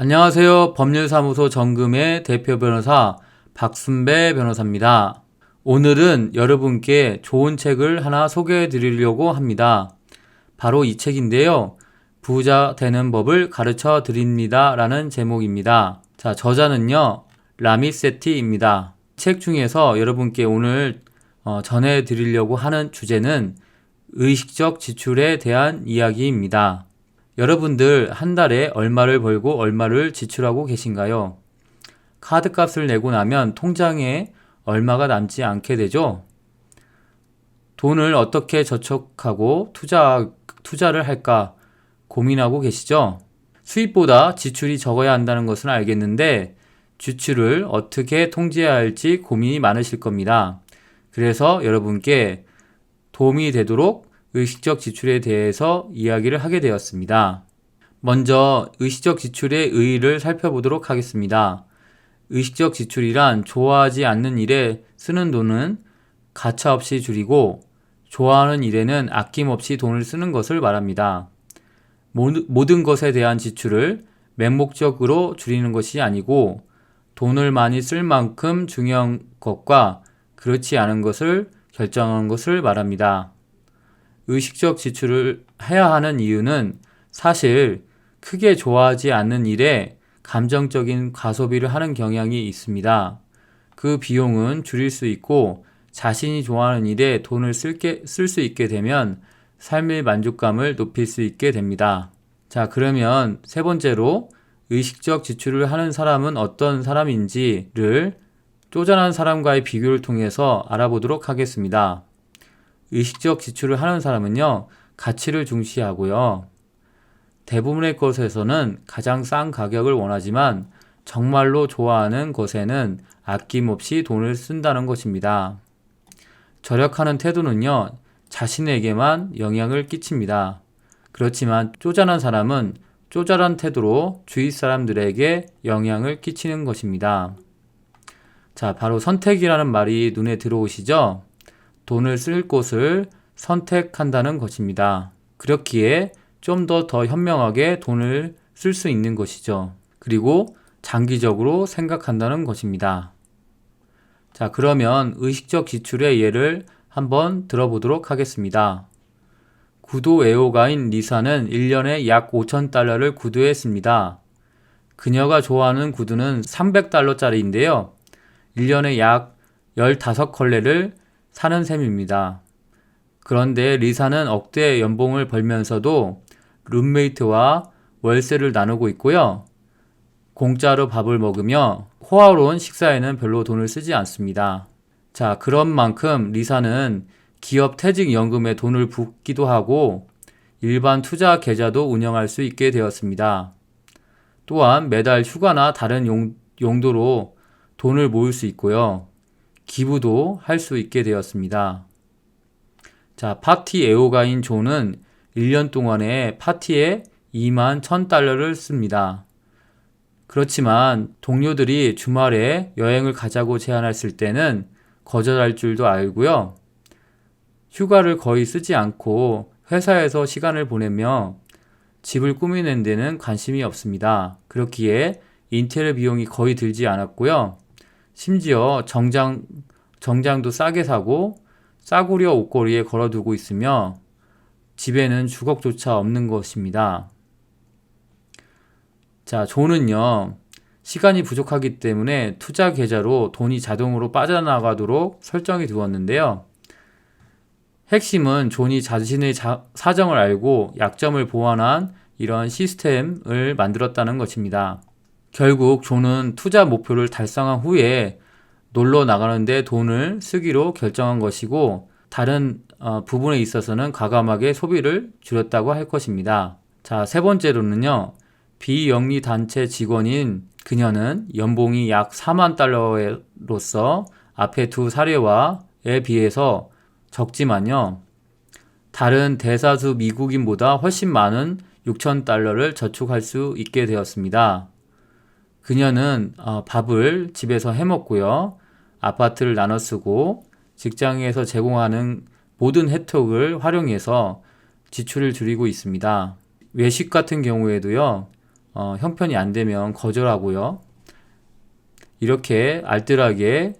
안녕하세요. 법률사무소 정금의 대표 변호사 박순배 변호사입니다. 오늘은 여러분께 좋은 책을 하나 소개해 드리려고 합니다. 바로 이 책인데요. 부자 되는 법을 가르쳐 드립니다 라는 제목입니다. 자, 저자는요, 라미세티입니다. 책 중에서 여러분께 오늘 전해 드리려고 하는 주제는 의식적 지출에 대한 이야기입니다. 여러분들 한 달에 얼마를 벌고 얼마를 지출하고 계신가요? 카드값을 내고 나면 통장에 얼마가 남지 않게 되죠? 돈을 어떻게 저축하고 투자를 할까 고민하고 계시죠? 수입보다 지출이 적어야 한다는 것은 알겠는데 지출을 어떻게 통제해야 할지 고민이 많으실 겁니다. 그래서 여러분께 도움이 되도록 의식적 지출에 대해서 이야기를 하게 되었습니다. 먼저 의식적 지출의 의의를 살펴보도록 하겠습니다. 의식적 지출이란 좋아하지 않는 일에 쓰는 돈은 가차없이 줄이고 좋아하는 일에는 아낌없이 돈을 쓰는 것을 말합니다. 모든 것에 대한 지출을 맹목적으로 줄이는 것이 아니고 돈을 많이 쓸 만큼 중요한 것과 그렇지 않은 것을 결정하는 것을 말합니다. 의식적 지출을 해야 하는 이유는 사실 크게 좋아하지 않는 일에 감정적인 과소비를 하는 경향이 있습니다. 그 비용은 줄일 수 있고 자신이 좋아하는 일에 돈을 쓸 수 있게 되면 삶의 만족감을 높일 수 있게 됩니다. 자, 그러면 세 번째로 의식적 지출을 하는 사람은 어떤 사람인지를 쪼잔한 사람과의 비교를 통해서 알아보도록 하겠습니다. 의식적 지출을 하는 사람은요, 가치를 중시하고요. 대부분의 것에서는 가장 싼 가격을 원하지만 정말로 좋아하는 것에는 아낌없이 돈을 쓴다는 것입니다. 절약하는 태도는요, 자신에게만 영향을 끼칩니다. 그렇지만 쪼잔한 사람은 쪼잔한 태도로 주위 사람들에게 영향을 끼치는 것입니다. 자, 바로 선택이라는 말이 눈에 들어오시죠? 돈을 쓸 곳을 선택한다는 것입니다. 그렇기에 좀 더 현명하게 돈을 쓸 수 있는 것이죠. 그리고 장기적으로 생각한다는 것입니다. 자, 그러면 의식적 지출의 예를 한번 들어보도록 하겠습니다. 구두 애호가인 리사는 1년에 약 5,000달러를 구두했습니다. 그녀가 좋아하는 구두는 300달러짜리인데요. 1년에 약 15컬레를 사는 셈입니다. 그런데 리사는 억대 연봉을 벌면서도 룸메이트와 월세를 나누고 있고요. 공짜로 밥을 먹으며 호화로운 식사에는 별로 돈을 쓰지 않습니다. 자, 그런 만큼 리사는 기업 퇴직연금에 돈을 붓기도 하고 일반 투자 계좌도 운영할 수 있게 되었습니다. 또한 매달 휴가나 다른 용도로 돈을 모을 수 있고요. 기부도 할 수 있게 되었습니다. 자, 파티 애호가인 존은 1년 동안에 파티에 21,000달러를 씁니다. 그렇지만 동료들이 주말에 여행을 가자고 제안했을 때는 거절할 줄도 알고요. 휴가를 거의 쓰지 않고 회사에서 시간을 보내며 집을 꾸미는 데는 관심이 없습니다. 그렇기에 인테리어 비용이 거의 들지 않았고요. 심지어 정장도 싸게 사고 싸구려 옷걸이에 걸어두고 있으며 집에는 주걱조차 없는 것입니다. 자, 존은요, 시간이 부족하기 때문에 투자 계좌로 돈이 자동으로 빠져나가도록 설정해 두었는데요. 핵심은 존이 자신의 사정을 알고 약점을 보완한 이런 시스템을 만들었다는 것입니다. 결국 존은 투자 목표를 달성한 후에 놀러 나가는데 돈을 쓰기로 결정한 것이고 다른 부분에 있어서는 과감하게 소비를 줄였다고 할 것입니다. 자, 세 번째로는요. 비영리 단체 직원인 그녀는 연봉이 약 4만 달러로서 앞에 두 사례와에 비해서 적지만요. 다른 대다수 미국인보다 훨씬 많은 6,000달러를 저축할 수 있게 되었습니다. 그녀는 밥을 집에서 해먹고요. 아파트를 나눠 쓰고 직장에서 제공하는 모든 혜택을 활용해서 지출을 줄이고 있습니다. 외식 같은 경우에도요. 형편이 안 되면 거절하고요. 이렇게 알뜰하게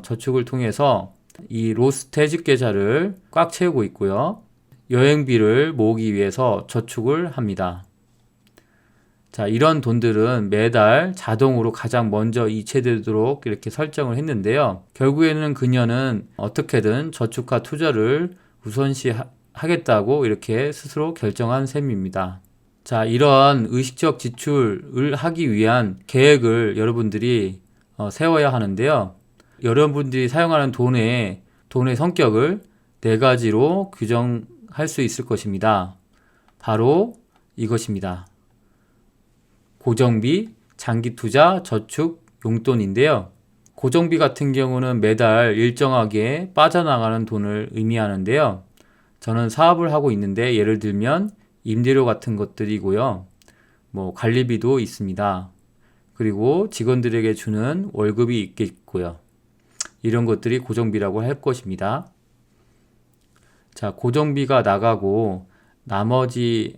저축을 통해서 이 로스트 해지 계좌를 꽉 채우고 있고요. 여행비를 모으기 위해서 저축을 합니다. 자, 이런 돈들은 매달 자동으로 가장 먼저 이체되도록 이렇게 설정을 했는데요. 결국에는 그녀는 어떻게든 저축과 투자를 우선시 하겠다고 이렇게 스스로 결정한 셈입니다. 자, 이런 의식적 지출을 하기 위한 계획을 여러분들이 세워야 하는데요. 여러분들이 사용하는 돈의 성격을 네 가지로 규정할 수 있을 것입니다. 바로 이것입니다. 고정비, 장기 투자, 저축, 용돈인데요. 고정비 같은 경우는 매달 일정하게 빠져나가는 돈을 의미하는데요. 저는 사업을 하고 있는데 예를 들면 임대료 같은 것들이고요. 관리비도 있습니다. 그리고 직원들에게 주는 월급이 있겠고요. 이런 것들이 고정비라고 할 것입니다. 자, 고정비가 나가고 나머지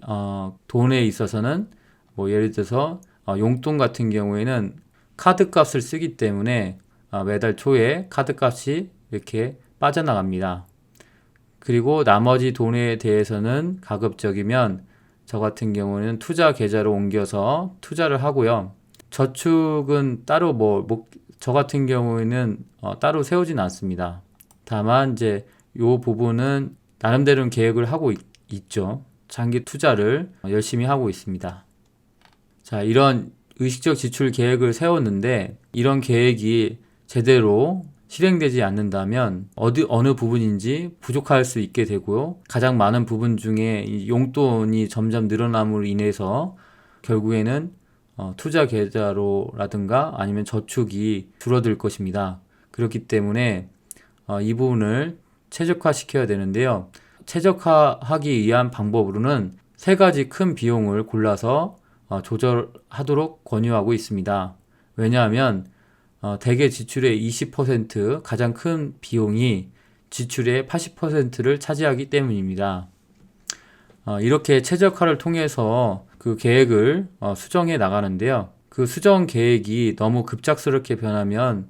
돈에 있어서는 예를 들어서 용돈 같은 경우에는 카드 값을 쓰기 때문에 매달 초에 카드 값이 이렇게 빠져나갑니다. 그리고 나머지 돈에 대해서는 가급적이면 저 같은 경우는 투자 계좌로 옮겨서 투자를 하고요. 저축은 따로 저 같은 경우에는 따로 세우진 않습니다. 다만 이제 요 부분은 나름대로 계획을 하고 있죠. 장기 투자를 열심히 하고 있습니다. 자, 이런 의식적 지출 계획을 세웠는데 이런 계획이 제대로 실행되지 않는다면 어느 부분인지 부족할 수 있게 되고요. 가장 많은 부분 중에 이 용돈이 점점 늘어남으로 인해서 결국에는 투자 계좌로라든가 아니면 저축이 줄어들 것입니다. 그렇기 때문에 이 부분을 최적화시켜야 되는데요. 최적화하기 위한 방법으로는 세 가지 큰 비용을 골라서 조절하도록 권유하고 있습니다. 왜냐하면 대개 지출의 20% 가장 큰 비용이 지출의 80%를 차지하기 때문입니다. 이렇게 최적화를 통해서 그 계획을 수정해 나가는데요. 그 수정 계획이 너무 급작스럽게 변하면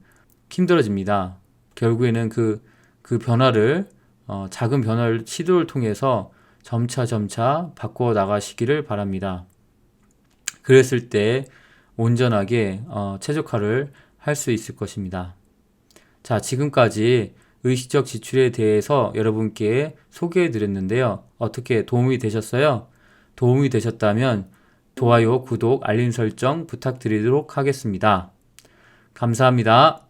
힘들어집니다. 결국에는 그 변화를 작은 변화를 시도를 통해서 점차 바꾸어 나가시기를 바랍니다. 그랬을 때 온전하게 최적화를 할 수 있을 것입니다. 자, 지금까지 의식적 지출에 대해서 여러분께 소개해 드렸는데요. 어떻게 도움이 되셨어요? 도움이 되셨다면 좋아요, 구독, 알림 설정 부탁드리도록 하겠습니다. 감사합니다.